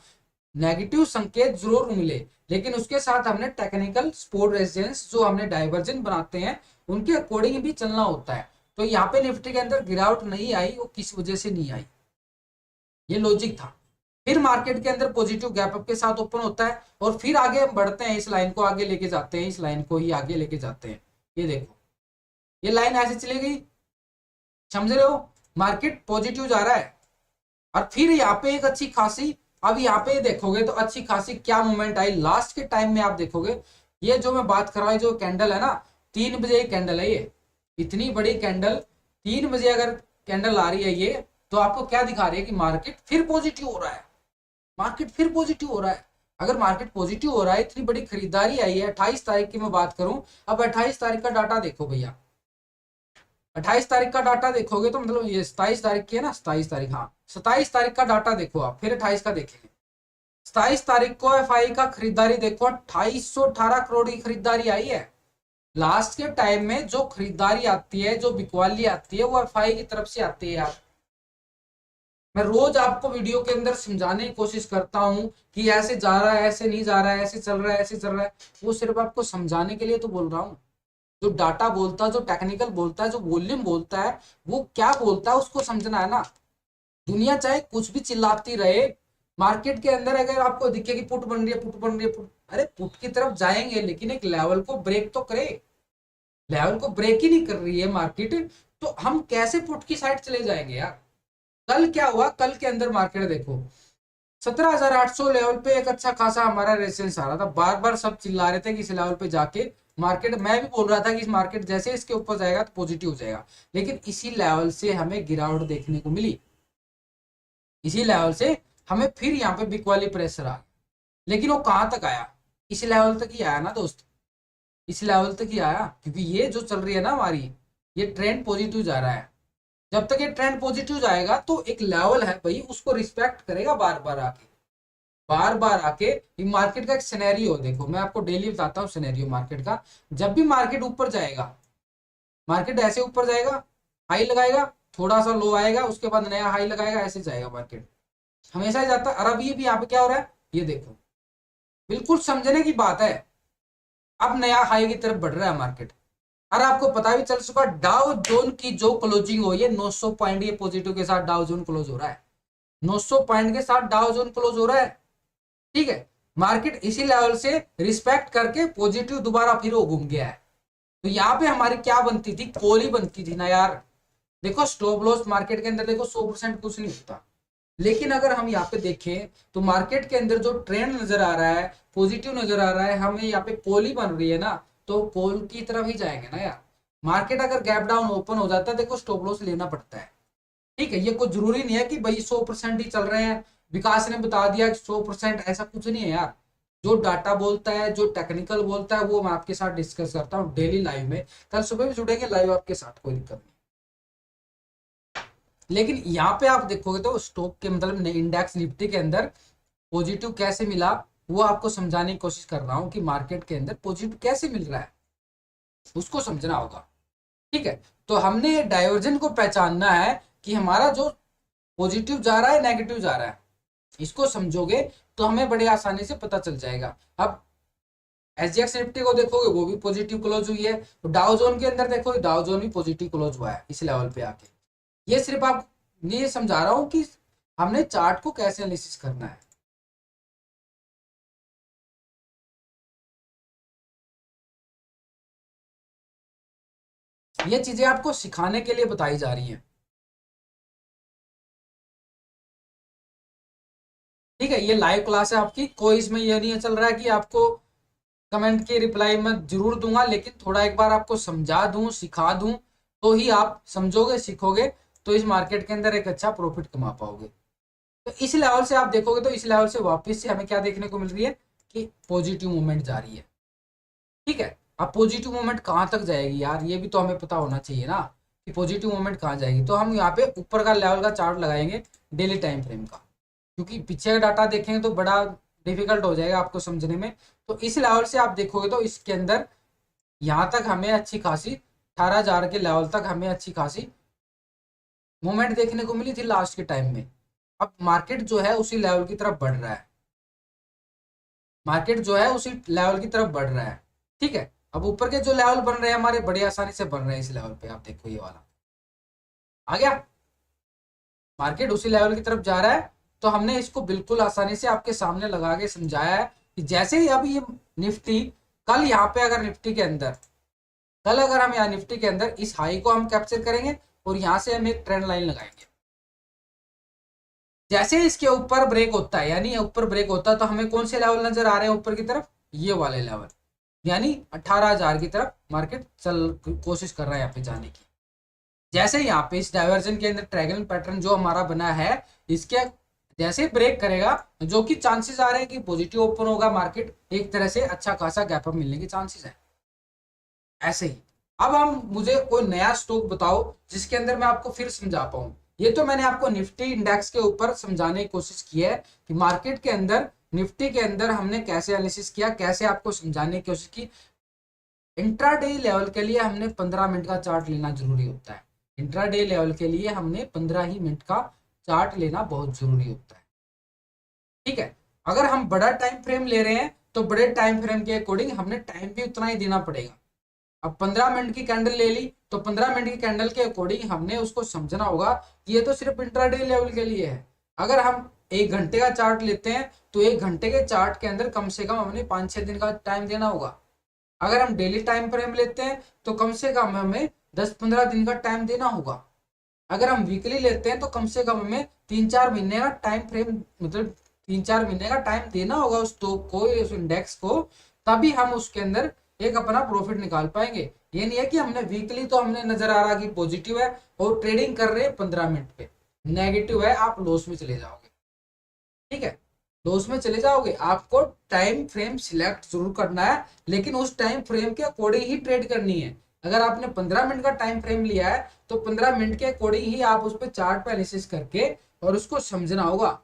नेगेटिव संकेत जरूर मिले, लेकिन उसके साथ हमने टेक्निकल सपोर्ट रेजिस्टेंस जो हमने डाइवर्जन बनाते हैं उनके अकॉर्डिंग भी चलना होता है। तो यहाँ पे निफ्टी के अंदर गिरावट नहीं आई, वो किस वजह से नहीं आई, ये लॉजिक था। फिर मार्केट के अंदर पॉजिटिव गैप अप के साथ ओपन होता है, और फिर आगे हम बढ़ते हैं, इस लाइन को आगे लेके जाते हैं, इस लाइन को ही आगे लेके जाते हैं। ये देखो, ये लाइन ऐसे चली गई, समझ रहे हो, मार्केट पॉजिटिव जा रहा है, और फिर यहाँ पे एक अच्छी खासी, अब यहाँ पे देखोगे तो अच्छी खासी क्या मूवमेंट आई लास्ट के टाइम में। आप देखोगे ये जो मैं बात कर रहा हूँ, जो कैंडल है ना, 3 बजे कैंडल है ये, इतनी बड़ी कैंडल 3 बजे अगर कैंडल आ रही है ये, तो आपको क्या दिखा रही है कि मार्केट फिर पॉजिटिव हो रहा है, मार्केट फिर पॉजिटिव हो रहा है। अगर मार्केट पॉजिटिव हो रहा है, इतनी बड़ी खरीदारी आई है, 28 तारीख की मैं बात करूं, अब 28 तारीख का डाटा देखो भैया, 28 तारीख का डाटा देखोगे तो मतलब ये 27 तारीख की है ना, 27 तारीख, हाँ 27 तारीख का डाटा देखो आप, फिर 28 का देखेंगे। 27 तारीख को एफआई का खरीदारी देखो, 2818 करोड़ की खरीदारी आई है। लास्ट के टाइम में जो खरीदारी आती है, जो बिकवाली आती है, वो एफआई की तरफ से आती है यार। मैं रोज आपको वीडियो के अंदर समझाने की कोशिश करता हूं कि ऐसे जा रहा है, ऐसे नहीं जा रहा है, ऐसे चल रहा है, ऐसे चल रहा है। वो सिर्फ आपको समझाने के लिए तो बोल रहा हूँ। जो डाटा बोलता है, जो टेक्निकल बोलता है, जो वॉल्यूम बोलता है, वो क्या बोलता है उसको समझना है ना। दुनिया चाहे कुछ भी चिल्लाती रहे, मार्केट के अंदर अगर आपको दिखे कि पुट बन रही है, पुट बन रही है, पुट, अरे पुट की तरफ जाएंगे लेकिन एक लेवल को ब्रेक तो करे। लेवल को ब्रेक ही नहीं कर रही है मार्केट, तो हम कैसे पुट की साइड चले जाएंगे यार। कल क्या हुआ, कल के अंदर मार्केट देखो 17,800 लेवल पे एक अच्छा खासा हमारा रेजिस्टेंस आ रहा था। बार बार सब चिल्ला रहे थे कि इस लेवल पे जाके मार्केट, मैं भी बोल रहा था कि इस मार्केट जैसे इसके ऊपर जाएगा तो पॉजिटिव हो जाएगा, लेकिन इसी लेवल से हमें गिरावट देखने को मिली। इसी लेवल से हमें फिर यहाँ पे बिग वाली प्रेशर आ गया, लेकिन वो कहां तक आया, इस लेवल तक ही आया ना दोस्त, इस लेवल तक ही आया। क्योंकि ये जो चल रही है ना हमारी, ये ट्रेंड पॉजिटिव जा रहा है। जब तक ये ट्रेंड पॉजिटिव जाएगा तो एक लेवल है भाई, उसको रिस्पेक्ट करेगा बार बार आके, बार बार आके। मार्केट का एक सिनेरियो देखो, मैं आपको डेली बताता हूँ सिनेरियो मार्केट का। जब भी मार्केट ऊपर जाएगा, मार्केट ऐसे ऊपर जाएगा, हाई लगाएगा, थोड़ा सा लो आएगा, उसके बाद नया हाई लगाएगा, ऐसे जाएगा मार्केट, हमेशा ही जाता है। और अभी भी यहाँ पे क्या हो रहा है ये देखो, बिल्कुल समझने की बात है। अब नया हाई की तरफ बढ़ रहा है मार्केट। और आपको पता भी चल चुका, डाउ जोन की जो क्लोजिंग हुई है 900 पॉइंट ये पॉजिटिव के साथ डाउ जोन क्लोज हो रहा है, 900 पॉइंट के साथ डाउ जोन क्लोज हो रहा है। ठीक है, मार्केट इसी लेवल से रिस्पेक्ट करके पॉजिटिव दोबारा फिर वो घूम गया है। तो यहाँ पे हमारी क्या बनती थी, कॉल ही बनती थी ना यार। देखो स्टॉप लॉस मार्केट के अंदर देखो 100% कुछ नहीं होता, लेकिन अगर हम यहाँ पे देखें तो मार्केट के अंदर जो ट्रेंड नजर आ रहा है, पॉजिटिव नजर आ रहा है, हमें यहाँ पे कॉल ही बन रही है ना, तो कॉल की तरफ ही जाएंगे ना यार। मार्केट अगर गैप डाउन ओपन हो जाता है, देखो स्टॉप लॉस लेना पड़ता है। ठीक है, ये कुछ जरूरी नहीं है कि भाई 100% ही चल रहे हैं, विकास ने बता दिया कि 100%, ऐसा कुछ नहीं है यार। जो डाटा बोलता है, जो टेक्निकल बोलता है, वो मैं आपके साथ डिस्कस करता हूँ डेली लाइव में। कल सुबह भी जुड़ेंगे लाइव आपके साथ, कोई दिक्कत नहीं। लेकिन यहाँ पे आप देखोगे तो स्टॉक के मतलब इंडेक्स निफ्टी के अंदर पॉजिटिव कैसे मिला, वो आपको समझाने की कोशिश कर रहा हूँ कि मार्केट के अंदर पॉजिटिव कैसे मिल रहा है, उसको समझना होगा। ठीक है, तो हमने डाइवर्जन को पहचानना है कि हमारा जो पॉजिटिव जा रहा है, नेगेटिव जा रहा है, इसको समझोगे तो हमें बड़े आसानी से पता चल जाएगा। अब एसजीएक्स निफ्टी को देखोगे वो भी पॉजिटिव क्लोज हुई है, तो डाउ जोन के अंदर देखो डाउ जोन भी पॉजिटिव क्लोज हुआ है इस लेवल पे आके। ये सिर्फ आप ये समझा रहा हूं कि हमने चार्ट को कैसे एनालिसिस करना है। ये चीजें आपको सिखाने के लिए बताई जा रही हैं। ठीक है, ये लाइव क्लास है आपकी, कोई इसमें ये नहीं चल रहा है कि आपको कमेंट की रिप्लाई मैं जरूर दूंगा, लेकिन थोड़ा एक बार आपको समझा दूं, सिखा दूं, तो ही आप समझोगे, सीखोगे, तो इस मार्केट के अंदर एक अच्छा प्रॉफिट कमा पाओगे। तो इस लेवल से आप देखोगे तो इस लेवल से वापस से हमें क्या देखने को मिल रही है कि पॉजिटिव मूवमेंट जा रही है। ठीक है, अब पॉजिटिव मूवमेंट कहाँ तक जाएगी यार, ये भी तो हमें पता होना चाहिए ना कि पॉजिटिव मूवमेंट कहाँ जाएगी। तो हम यहाँ पे ऊपर का लेवल का चार्ट लगाएंगे डेली टाइम फ्रेम का, क्योंकि पीछे का डाटा देखेंगे तो बड़ा डिफिकल्ट हो जाएगा आपको समझने में। तो इस लेवल से आप देखोगे तो इसके अंदर यहाँ तक हमें अच्छी खासी 18,000 के लेवल तक हमें अच्छी खासी मूवमेंट देखने को मिली थी लास्ट के टाइम में। अब मार्केट जो है उसी लेवल की तरफ बढ़ रहा है, मार्केट जो है उसी लेवल की तरफ बढ़ रहा है। ठीक है, अब ऊपर के जो लेवल बन रहे हैं हमारे बड़ी आसानी से बन रहे हैं इस लेवल पे, आप देखो ये वाला आ गया, मार्केट उसी लेवल की तरफ जा रहा है। तो हमने इसको बिल्कुल आसानी से आपके सामने लगा के समझाया है कि जैसे ही अब ये निफ्टी कल यहाँ पे अगर निफ्टी के अंदर, कल अगर हम यहाँ निफ्टी के अंदर इस हाई को हम कैप्चर करेंगे और यहाँ से हम एक ट्रेंड लाइन लगाएंगे, जैसे इसके ऊपर ब्रेक होता है, यानी ऊपर ब्रेक होता है, तो हमें कौन से लेवल नजर आ रहे हैं ऊपर की तरफ, ये वाले लेवल, यानी 18,000 की तरफ मार्केट चल कोशिश कर रहा है यहाँ पे जाने की। जैसे यहाँ पे इस डाइवर्जन के अंदर ट्रायंगल पैटर्न जो हमारा बना है, इसके जैसे ब्रेक करेगा, जो कि चांसेस आ रहे हैं कि पॉजिटिव ओपन होगा मार्केट, एक तरह से अच्छा खासा गैप अप मिलने के चांसेस है। ऐसे ही अब हम मुझे कोई नया स्टॉक बताओ जिसके अंदर मैं आपको फिर समझा पाऊं। ये तो मैंने आपको निफ्टी इंडेक्स के ऊपर समझाने की कोशिश की है कि मार्केट के अंदर निफ्टी के अंदर हमने कैसे एनालिसिस किया, कैसे आपको समझाने की कोशिश की। इंट्राडे लेवल के लिए हमने 15 मिनट का चार्ट लेना जरूरी होता है, इंट्राडे लेवल के लिए हमने 15 ही मिनट का चार्ट लेना बहुत जरूरी होता है। ठीक है, अगर हम बड़ा टाइम फ्रेम ले रहे हैं तो बड़े टाइम फ्रेम के अकॉर्डिंग हमने टाइम भी उतना ही देना पड़ेगा। अब 15 मिनट की कैंडल ले ली तो 15 मिनट की कैंडल के अकॉर्डिंग हमने उसको समझना होगा कि ये तो सिर्फ इंट्राडे लेवल के लिए है। अगर हम 1 घंटे का चार्ट लेते हैं तो 1 घंटे के चार्ट के अंदर कम से कम हमें 5-6 दिन का टाइम देना होगा। अगर हम डेली टाइम फ्रेम लेते हैं तो कम से कम हमें 10-15 दिन का टाइम देना होगा। अगर हम वीकली लेते हैं तो कम से कम हमें 3-4 महीने का टाइम फ्रेम, मतलब 3-4 महीने का टाइम देना होगा उस स्टॉक को, उस इंडेक्स को, तभी हम उसके अंदर एक अपना प्रॉफिट निकाल पाएंगे। ये नहीं है कि हमने वीकली तो हमने नजर आ रहा कि पॉजिटिव है और ट्रेडिंग कर रहे हैं 15 मिनट पे, नेगेटिव है, आप लॉस में चले जाओगे। ठीक है, लॉस में चले जाओगे। आपको टाइम फ्रेम सिलेक्ट जरूर करना है, लेकिन उस टाइम फ्रेम के अकॉर्डिंग ही ट्रेड करनी है। अगर आपने 15 मिनट का टाइम फ्रेम लिया है तो 15 मिनट के अकॉर्डिंग ही आप उस पर चार्ट पे एनालिसिस करके और उसको समझना होगा।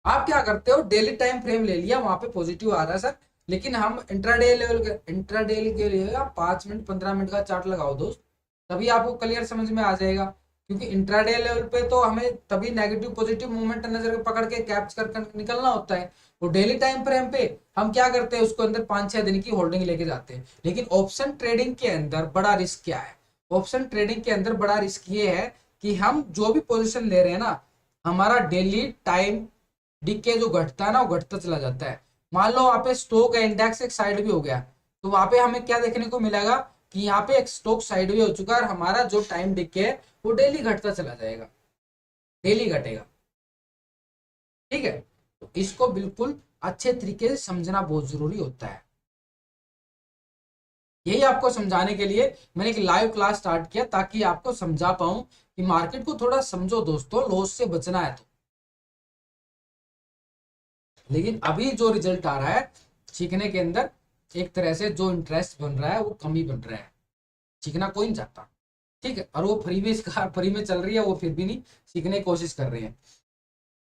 आप क्या करते हो, डेली टाइम फ्रेम ले लिया, वहां पे पॉजिटिव आ रहा है सर, लेकिन हम इंट्राडे के लिए आप 5 मिनट 15 मिनट का चार्ट लगाओ दोस्त, तभी आपको क्लियर समझ में आ जाएगा। क्योंकि इंट्राडे लेवल पे तो हमें तभी नेगेटिव पॉजिटिव मूवमेंट नजर पकड़ के कैप्चर कर निकलना होता है। और डेली टाइम फ्रेम पे हम क्या करते हैं, उसको अंदर 5-6 दिन की होल्डिंग लेके जाते हैं। लेकिन ऑप्शन ट्रेडिंग के अंदर बड़ा रिस्क क्या है, ऑप्शन ट्रेडिंग के अंदर बड़ा रिस्क ये है कि हम जो भी पोजिशन ले रहे हैं ना, हमारा डेली टाइम डीके जो घटता है ना वो घटता चला जाता है। मान लो वहां पे स्टॉक है, इंडेक्स एक साइड भी हो गया, तो वहां पे हमें क्या देखने को मिलेगा कि यहाँ पे एक स्टॉक साइड भी हो चुका है और हमारा जो टाइम डीके है वो डेली घटता चला जाएगा, डेली घटेगा। ठीक है, तो इसको बिल्कुल अच्छे तरीके से समझना बहुत जरूरी होता है। यही आपको समझाने के लिए मैंने एक लाइव क्लास स्टार्ट किया, ताकि आपको समझा पाऊं कि मार्केट को थोड़ा समझो दोस्तों, लॉस से बचना है तो। लेकिन अभी जो रिजल्ट आ रहा है सीखने के अंदर, एक तरह से जो इंटरेस्ट बन रहा है वो कम ही बन रहा है, सीखना कोई नहीं चाहता। ठीक है, और वो फ्री में चल रही है, वो फिर भी नहीं सीखने की कोशिश कर रहे हैं।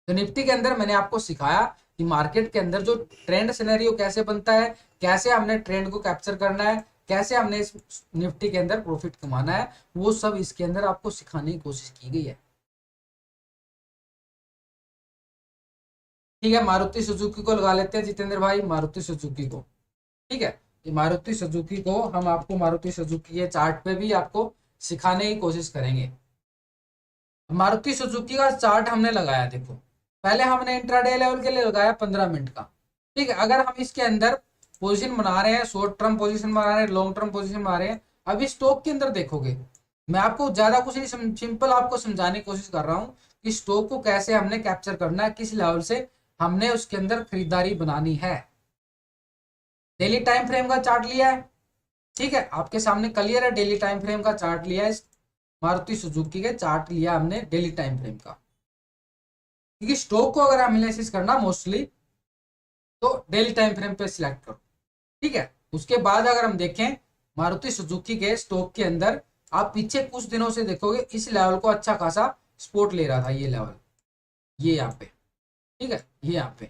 तो निफ्टी के अंदर मैंने आपको सिखाया कि मार्केट के अंदर जो ट्रेंड सिनेरियो कैसे बनता है, कैसे हमने ट्रेंड को कैप्चर करना है, कैसे हमने इस निफ्टी के अंदर प्रॉफिट कमाना है, वो सब इसके अंदर आपको सिखाने की कोशिश की गई है। ठीक है, मारुति सुजुकी को लगा लेते हैं जितेंद्र भाई, मारुति सुजुकी को। ठीक है, ये मारुति सुजुकी को हम आपको मारुति सुजुकी के चार्ट पे भी आपको सिखाने की कोशिश करेंगे। मारुति सुजुकी का चार्ट हमने लगाया, देखो पहले हमने इंट्राडे लेवल के लिए लगाया 15 मिनट का। ठीक है, अगर हम इसके अंदर पोजीशन बना रहे हैं, शॉर्ट टर्म पोजीशन बना रहे हैं, लॉन्ग टर्म पोजीशन बना रहे हैं, अभी स्टॉक के अंदर देखोगे, मैं आपको ज्यादा कुछ नहीं, सिंपल आपको समझाने की कोशिश कर रहा हूँ कि स्टॉक को कैसे हमने कैप्चर करना है, किस लेवल से हमने उसके अंदर खरीदारी बनानी है। डेली टाइम फ्रेम का चार्ट लिया है, ठीक है, आपके सामने क्लियर है, डेली टाइम फ्रेम का चार्ट लिया है, मारुति सुजुकी के चार्ट लिया हमने डेली टाइम फ्रेम का। क्योंकि स्टॉक को अगर हम एनालिसिस करना मोस्टली तो डेली टाइम फ्रेम पे सिलेक्ट करो। ठीक है, उसके बाद अगर हम देखें मारुति सुजुकी के स्टॉक के अंदर, आप पीछे कुछ दिनों से देखोगे इस लेवल को अच्छा खासा सपोर्ट ले रहा था, ये लेवल, ये यहाँ पे। ठीक है, ये यहाँ पे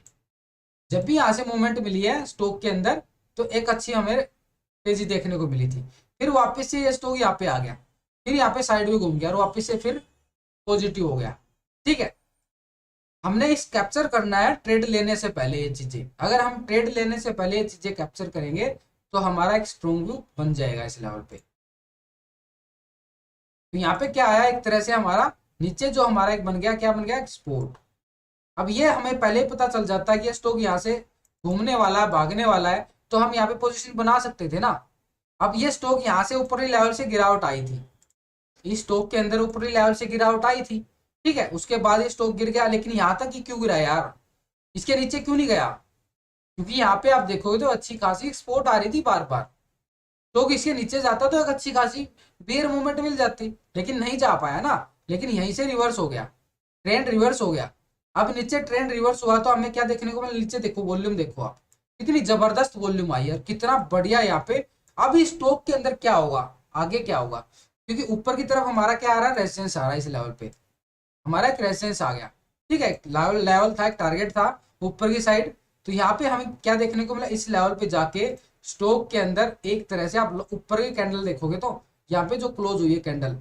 जब भी यहाँ से मूवमेंट मिली है स्टॉक के अंदर तो एक अच्छी हमें तेजी देखने को मिली थी। फिर वापस से ये स्टॉक यहाँ पे आ गया, फिर यहाँ पे साइड में घूम गया और वापस से फिर पॉजिटिव हो गया। ठीक है, हमने इस कैप्चर करना है ट्रेड लेने से पहले ये चीजें। अगर हम ट्रेड लेने से पहले ये चीजें कैप्चर करेंगे तो हमारा एक स्ट्रॉन्ग व्यू बन जाएगा इस लेवल पे। तो यहाँ पे क्या आया, एक तरह से हमारा नीचे जो हमारा एक बन गया, क्या बन गया, एक सपोर्ट। अब ये हमें पहले ही पता चल जाता है कि ये स्टॉक यहाँ से घूमने वाला है, भागने वाला है, तो हम यहाँ पे पोजीशन बना सकते थे ना। अब ये स्टॉक यहाँ से ऊपरी लेवल से गिरावट आई थी, इस स्टॉक के अंदर ऊपरी लेवल से गिरावट आई थी। ठीक है, उसके बाद ये स्टॉक गिर गया, लेकिन यहाँ तक ही क्यों गिरा यार, इसके नीचे क्यों नहीं गया? क्योंकि यहाँ पे आप देखोगे तो अच्छी खासी एक्सपोर्ट आ रही थी बार बार, स्टॉक इसके नीचे जाता तो एक अच्छी खासी बेयर मूवमेंट मिल जाती, लेकिन नहीं जा पाया ना। लेकिन यहीं से रिवर्स हो गया, ट्रेंड रिवर्स हो गया। अब नीचे ट्रेंड रिवर्स हुआ तो हमें क्या देखने को मिला, नीचे देखो वॉल्यूम, देखो आप कितनी जबरदस्त वॉल्यूम आई है, कितना बढ़िया यहाँ पे। अब इस स्टॉक के अंदर क्या होगा, आगे क्या होगा, क्योंकि ऊपर की तरफ हमारा क्या आ रहा है, रेजिस्टेंस आ रहा है, इस लेवल पे हमारा एक रेजिस्टेंस आ गया। ठीक है, लेवल था, एक टारगेट था ऊपर की साइड। तो यहाँ पे हमें क्या देखने को मिला, इस लेवल पे जाके स्टॉक के अंदर एक तरह से आप ऊपर की कैंडल देखोगे तो यहाँ पे जो क्लोज हुई है कैंडल,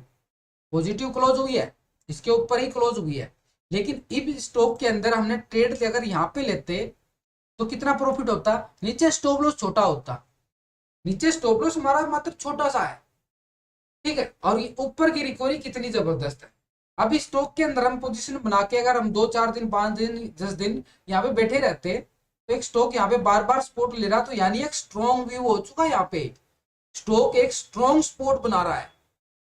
पॉजिटिव क्लोज हुई है, इसके ऊपर ही क्लोज हुई है। लेकिन इस स्टॉक के अंदर हमने ट्रेड अगर यहाँ पे लेते तो कितना प्रॉफिट होता, नीचे स्टॉप लॉस छोटा होता, नीचे स्टॉप लॉस हमारा मात्र छोटा सा है, ठीक है, और ये ऊपर की रिकवरी कितनी जबरदस्त है। अभी स्टॉक के अंदर हम पोजीशन बना के अगर हम 2-4 दिन 5 दिन 10 दिन यहाँ पे बैठे रहते तो एक स्टॉक यहाँ पे बार बार सपोर्ट ले रहा, तो यानी एक स्ट्रॉन्ग व्यू हो चुका है, यहाँ पे स्टॉक एक स्ट्रॉन्ग सपोर्ट बना रहा है।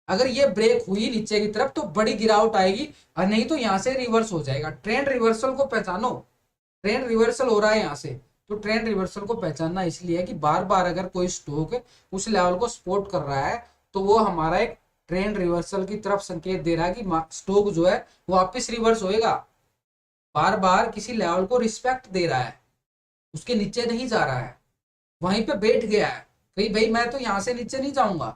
अगर ये ब्रेक हुई नीचे की तरफ तो बड़ी गिरावट आएगी, और नहीं तो यहाँ से रिवर्स हो जाएगा। ट्रेंड रिवर्सल को पहचानो, ट्रेंड रिवर्सल हो रहा है यहाँ से, तो ट्रेंड रिवर्सल को पहचानना इसलिए है कि बार बार अगर कोई स्टॉक उस लेवल को सपोर्ट कर रहा है तो वो हमारा एक ट्रेंड रिवर्सल की तरफ संकेत दे रहा है कि स्टॉक जो है वो वापस रिवर्स होएगा। बार बार किसी लेवल को रिस्पेक्ट दे रहा है, उसके नीचे नहीं जा रहा है, वहीं पे बैठ गया है कि भाई मैं तो यहाँ से नीचे नहीं जाऊंगा,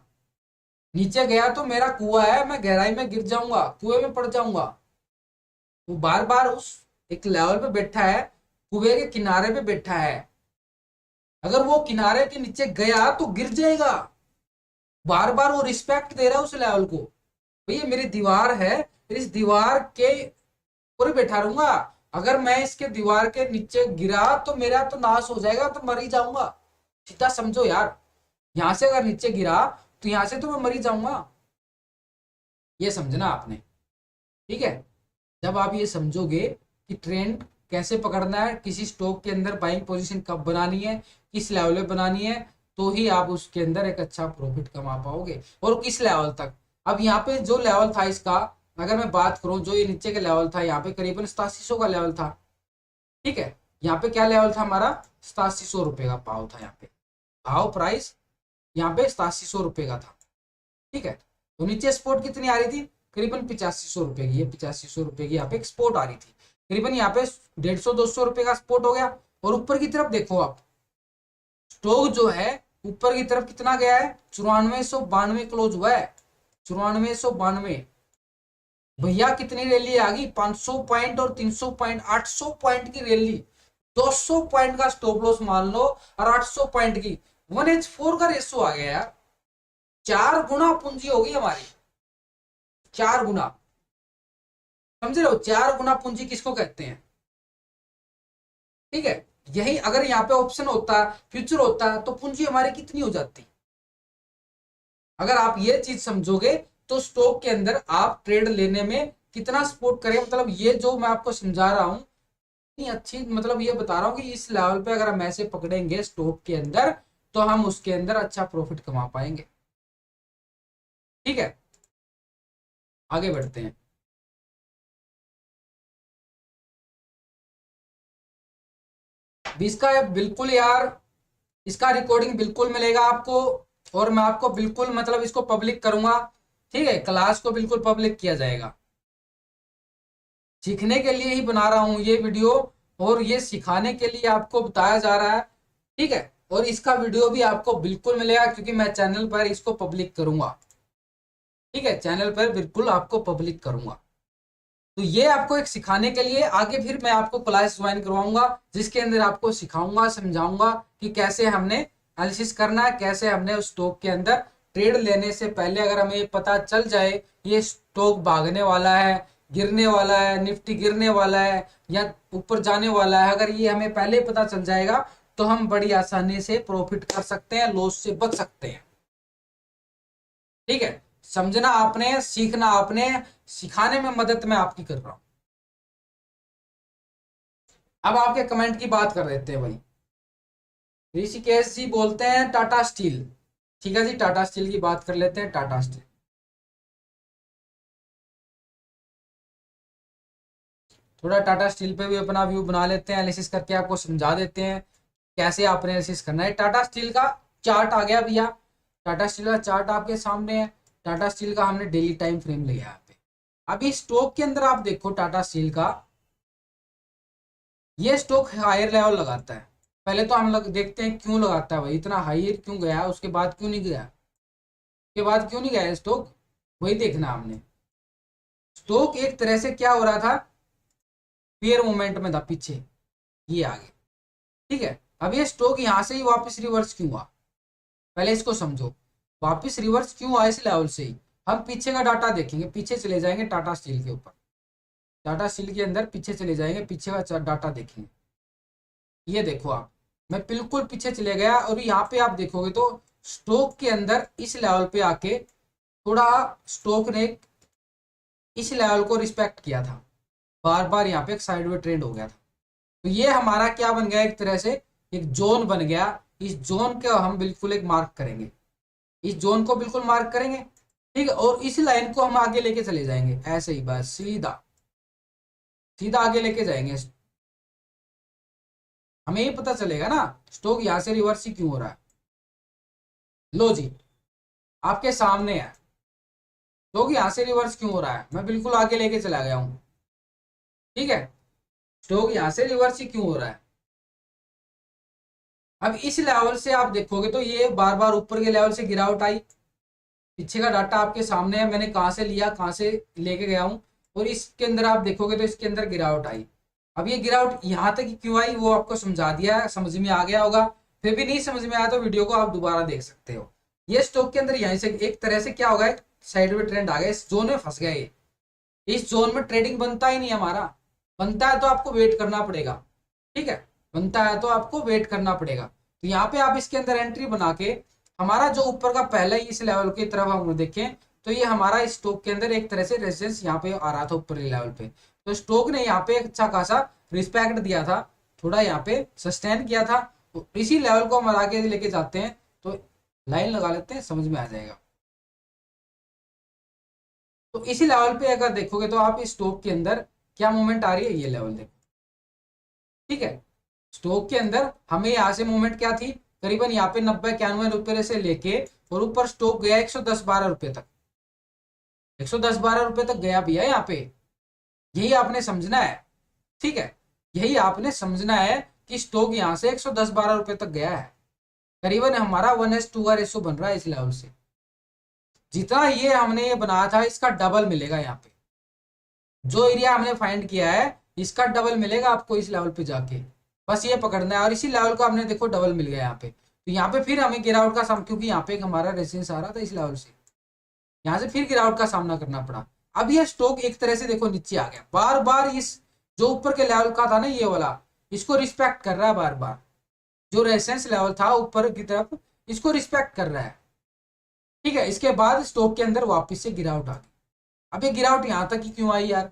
नीचे गया तो मेरा कुआं है, मैं गहराई में गिर जाऊंगा, कुएं में पड़ जाऊंगा। वो बार बार उस एक लेवल पे बैठा है, कुएं के किनारे पे बैठा है, अगर वो किनारे के नीचे गया तो गिर जाएगा। बार बार वो रिस्पेक्ट दे रहा है उस लेवल को, भैया मेरी दीवार है, इस दीवार के ऊपर बैठा रहूंगा, अगर मैं इसके दीवार के नीचे गिरा तो मेरा तो नाश हो जाएगा, तो मर ही जाऊंगा। सीधा समझो यार, यहां से अगर नीचे गिरा तो यहां से तो मैं मर ही जाऊंगा, ये समझना आपने, ठीक है। जब आप ये समझोगे कि ट्रेंड कैसे पकड़ना है, किसी स्टॉक के अंदर बाइंग पोजीशन कब बनानी है, किस लेवल पे बनानी है, तो ही आप उसके अंदर एक अच्छा प्रॉफिट कमा पाओगे, और किस लेवल तक। अब यहाँ पे जो लेवल था इसका, अगर मैं बात करूं, जो ये नीचे का लेवल था यहाँ पे करीबन 8700 का लेवल था, ठीक है। यहाँ पे क्या लेवल था हमारा, 8700 रुपए का भाव था, यहाँ पे भाव प्राइस यहाँ पे 8700 रुपए का था, ठीक है। तो नीचे स्पोर्ट कितनी आ रही थी, करीबन 8500 रुपए की, 8500 रुपए की यहाँ पे एक्सपोर्ट आ रही थी, करीबन यहाँ पे 150-200 रुपए का स्पोर्ट हो गया। और ऊपर की तरफ देखो आप, स्टॉक जो है ऊपर की तरफ कितना गया है, 9492 क्लोज हुआ है, 9492। भैया कितनी रैली आ गई, 500 पॉइंट और 300 पॉइंट, 800 पॉइंट की रैली, 200 पॉइंट का स्टॉप लॉस मान लो, और 800 पॉइंट की 1h4 का रेशो आ गया यार, 4 गुना पूंजी होगी हमारी, 4 गुना, समझ रहे हो, 4 गुना पूंजी किसको कहते हैं, ठीक है। यही अगर यहाँ पे ऑप्शन होता, फ्यूचर होता, तो पूंजी हमारी कितनी हो जाती। अगर आप ये चीज समझोगे तो स्टॉक के अंदर आप ट्रेड लेने में कितना सपोर्ट करें, मतलब ये जो मैं आपको समझा रहा हूं इतनी अच्छी, मतलब ये बता रहा हूं कि इस लेवल पे अगर हम ऐसे पकड़ेंगे स्टॉक के अंदर तो हम उसके अंदर अच्छा प्रॉफिट कमा पाएंगे, ठीक है। आगे बढ़ते हैं। इसका बिल्कुल यार, इसका रिकॉर्डिंग बिल्कुल मिलेगा आपको, और मैं आपको बिल्कुल मतलब इसको पब्लिक करूंगा, ठीक है, क्लास को बिल्कुल पब्लिक किया जाएगा। सीखने के लिए ही बना रहा हूं ये वीडियो, और ये सिखाने के लिए आपको बताया जा रहा है, ठीक है। और इसका वीडियो भी आपको बिल्कुल मिलेगा, क्योंकि मैं चैनल पर इसको पब्लिक करूंगा, ठीक है, चैनल पर बिल्कुल आपको पब्लिक करूंगा। तो ये आपको एक सिखाने के लिए, आगे फिर मैं आपको क्लास ज्वाइन करवाऊंगा जिसके अंदर आपको सिखाऊंगा, समझाऊंगा कि कैसे हमने एनालिसिस करना है, कैसे हमने उस स्टॉक के अंदर ट्रेड लेने से पहले अगर हमें ये पता चल जाए ये स्टॉक भागने वाला है, गिरने वाला है, निफ्टी गिरने वाला है या ऊपर जाने वाला है, अगर ये हमें पहले पता चल जाएगा तो हम बड़ी आसानी से प्रॉफिट कर सकते हैं, लॉस से बच सकते हैं, ठीक है। समझना आपने, सीखना आपने, सिखाने में मदद मैं आपकी कर रहा हूं। अब आपके कमेंट की बात कर देते हैं भाई। ऋषिकेश जी बोलते हैं टाटा स्टील, ठीक है जी, टाटा स्टील की बात कर लेते हैं। टाटा स्टील, थोड़ा टाटा स्टील पे भी अपना व्यू बना लेते हैं, एनालिसिस करके आपको समझा देते हैं कैसे आप एनालिसिस करना है। टाटा स्टील का चार्ट आ गया भैया, टाटा स्टील का चार्ट आपके सामने है। टाटा स्टील का हमने डेली टाइम फ्रेम लिया यहाँ पे। अभी स्टॉक के अंदर आप देखो टाटा स्टील का, ये स्टॉक हायर लेवल लगाता है, पहले तो हम देखते हैं क्यों लगाता है भाई, इतना हायर क्यों गया, उसके बाद क्यों नहीं गया, उसके बाद क्यों नहीं गया स्टॉक, वही देखना हमने। स्टॉक एक तरह से क्या हो रहा था, फेयर मोमेंट में था पीछे, ये आगे, ठीक है। अब ये स्टॉक यहां से ही वापस रिवर्स क्यों हुआ, पहले इसको समझो, वापस रिवर्स क्यों हुआ इस लेवल से ही। हम पीछे का डाटा देखेंगे, पीछे चले जाएंगे टाटा स्टील के ऊपर, टाटा स्टील के अंदर पीछे चले जाएंगे, पीछे का डाटा देखेंगे। ये देखो आप, मैं बिल्कुल पीछे चले गया और यहाँ पे आप देखोगे तो स्टॉक के अंदर इस लेवल पे आके थोड़ा स्टॉक ने इस लेवल को रिस्पेक्ट किया था, बार बार यहाँ पे एक साइडवे ट्रेंड हो गया था। तो ये हमारा क्या बन गया, एक तरह से एक जोन बन गया। इस जोन का हम बिल्कुल एक मार्क करेंगे, इस जोन को बिल्कुल मार्क करेंगे, ठीक है। और इस लाइन को हम आगे लेके चले जाएंगे, ऐसे ही बस सीधा सीधा आगे लेके जाएंगे। हमें ये पता चलेगा ना स्टॉक यहां से रिवर्स ही क्यों हो रहा है। लो जी, आपके सामने है स्टॉक यहां से रिवर्स क्यों हो रहा है, मैं बिल्कुल आगे लेके चला गया हूं, ठीक है। स्टॉक यहां से रिवर्स ही क्यों हो रहा है। अब इस लेवल से आप देखोगे तो ये बार बार ऊपर के लेवल से गिरावट आई, पीछे का डाटा आपके सामने है, मैंने कहां से लिया कहां से लेके गया हूं, और इसके अंदर आप देखोगे तो इसके अंदर गिरावट आई। अब ये गिरावट यहां तक क्यों आई वो आपको समझा दिया है, समझ में आ गया होगा। फिर भी नहीं समझ में आया तो वीडियो को आप दोबारा देख सकते हो। ये स्टॉक के अंदर यहीं से एक तरह से क्या होगा, साइडवे ट्रेंड आ गया, इस जोन में फंस गया ये। इस जोन में ट्रेडिंग बनता ही नहीं हमारा, बनता है तो आपको वेट करना पड़ेगा, ठीक है, बनता है तो आपको वेट करना पड़ेगा। तो यहाँ पे आप इसके अंदर एंट्री बना के हमारा जो ऊपर का पहले ही इस लेवल की तरफ हम देखें तो ये हमारा इस स्टॉक के अंदर एक तरह से रेजिस्टेंस यहाँ पे आ रहा था ऊपर लेवल पे। तो स्टॉक ने यहाँ पे अच्छा खासा रिस्पेक्ट दिया था, थोड़ा यहाँ पे सस्टेन किया था। तो इसी लेवल को हम आगे लेके जाते हैं, तो लाइन लगा लेते हैं, समझ में आ जाएगा। तो इसी लेवल पे अगर देखोगे तो आप इस स्टॉक के अंदर क्या मूवमेंट आ रही है, ये लेवल देखो, ठीक है। स्टॉक के अंदर हमें यहाँ से मूवमेंट क्या थी, करीबन यहाँ पे 90-91 रुपए से लेके और ऊपर स्टॉक गया 110-12 रुपए तक, 110-12 रुपए तक गया भी है यहाँ पे। यही आपने समझना है, ठीक है, यही आपने समझना है कि स्टॉक यहाँ से 110-12 रुपए तक गया है। करीबन हमारा 1:2 का रेशो बन रहा है इस लेवल से। जितना ये हमने ये बनाया था इसका डबल मिलेगा यहाँ पे, जो एरिया हमने फाइंड किया है इसका डबल मिलेगा आपको इस लेवल पे जाके, बस ये पकड़ना है। और इसी लेवल को हमने देखो डबल मिल गया यहाँ पे। तो यहाँ पे फिर हमें गिरावट का सामना, क्योंकि यहाँ पे एक हमारा रेजिस्टेंस आ रहा था इस लेवल से, यहाँ से फिर गिरावट का सामना करना पड़ा। अब ये स्टॉक एक तरह से देखो नीचे आ गया, बार बार इस जो ऊपर के लेवल का था ना ये वाला, इसको रिस्पेक्ट कर रहा है बार बार, जो रेजिस्टेंस लेवल था ऊपर की तरफ इसको रिस्पेक्ट कर रहा है, ठीक है। इसके बाद स्टॉक के अंदर वापस से गिरावट आ गई। अब ये गिरावट यहाँ तक ही क्यों आई यार,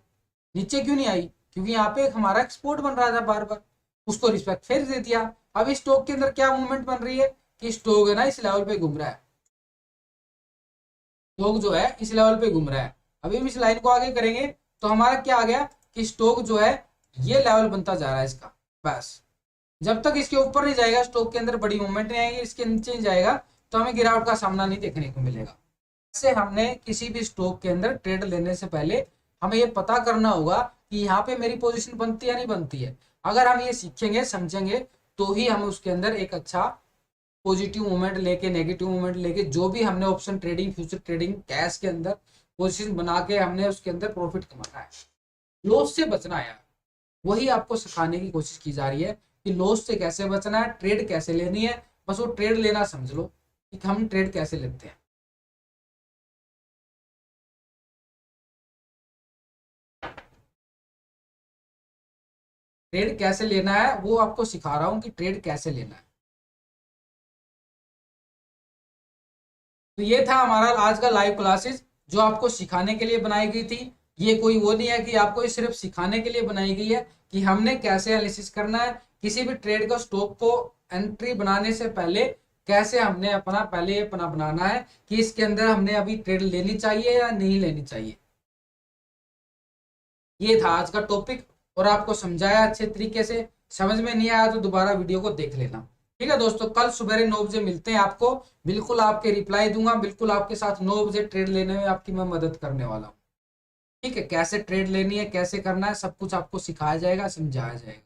नीचे क्यों नहीं आई, क्योंकि यहाँ पे एक हमारा एक्सपोर्ट बन रहा था बार बार, उसको रिस्पेक्ट फिर दे दिया। अब इस स्टॉक के अंदर क्या मूवमेंट बन रही है कि स्टॉक है ना इस लेवल पे घूम रहा है, स्टॉक जो है इस लेवल पे घूम रहा है। अभी हम इस लाइन को आगे करेंगे तो हमारा क्या आ गया कि स्टॉक जो है ये लेवल बनता जा रहा है इसका, बस जब तक इसके ऊपर नहीं जाएगा स्टॉक के अंदर बड़ी मूवमेंट नहीं आएगी, इसके नीचे नहीं जाएगा तो हमें गिरावट का सामना नहीं देखने को मिलेगा। इससे हमने किसी भी स्टॉक के अंदर ट्रेड लेने से पहले हमें ये पता करना होगा कि यहाँ पे मेरी पोजीशन बनती है या नहीं बनती है। अगर हम ये सीखेंगे समझेंगे तो ही हम उसके अंदर एक अच्छा पॉजिटिव मूवमेंट लेके नेगेटिव मूवमेंट लेके जो भी हमने option trading future trading cash के अंदर पोजीशन बना के हमने उसके अंदर प्रॉफिट कमाना है, लॉस से बचना है। वही आपको सिखाने की कोशिश की जा रही है कि लॉस से कैसे बचना है, ट्रेड कैसे लेनी है, बस वो ट्रेड लेना समझ लो कि हम ट्रेड कैसे लेते हैं। ट्रेड कैसे लेना है वो आपको सिखा रहा हूं कि ट्रेड कैसे लेना है। तो ये था हमारा आज का लाइव क्लासेस जो आपको सिखाने के लिए बनाई गई थी। ये कोई वो नहीं है कि आपको ये सिर्फ सिखाने के लिए बनाई गई है कि हमने कैसे एनालिसिस करना है, किसी भी ट्रेड का स्टॉक को एंट्री बनाने से पहले कैसे हमने अपना पहले अपना बनाना है कि इसके अंदर हमने अभी ट्रेड लेनी चाहिए या नहीं लेनी चाहिए। ये था आज का टॉपिक और आपको समझाया अच्छे तरीके से। समझ में नहीं आया तो दोबारा वीडियो को देख लेना, ठीक है दोस्तों। कल सुबह 9 बजे मिलते हैं, आपको बिल्कुल आपके रिप्लाई दूंगा, बिल्कुल आपके साथ 9 बजे ट्रेड लेने में आपकी मैं मदद करने वाला हूँ, ठीक है। कैसे ट्रेड लेनी है कैसे करना है सब कुछ आपको सिखाया जाएगा समझाया जाएगा।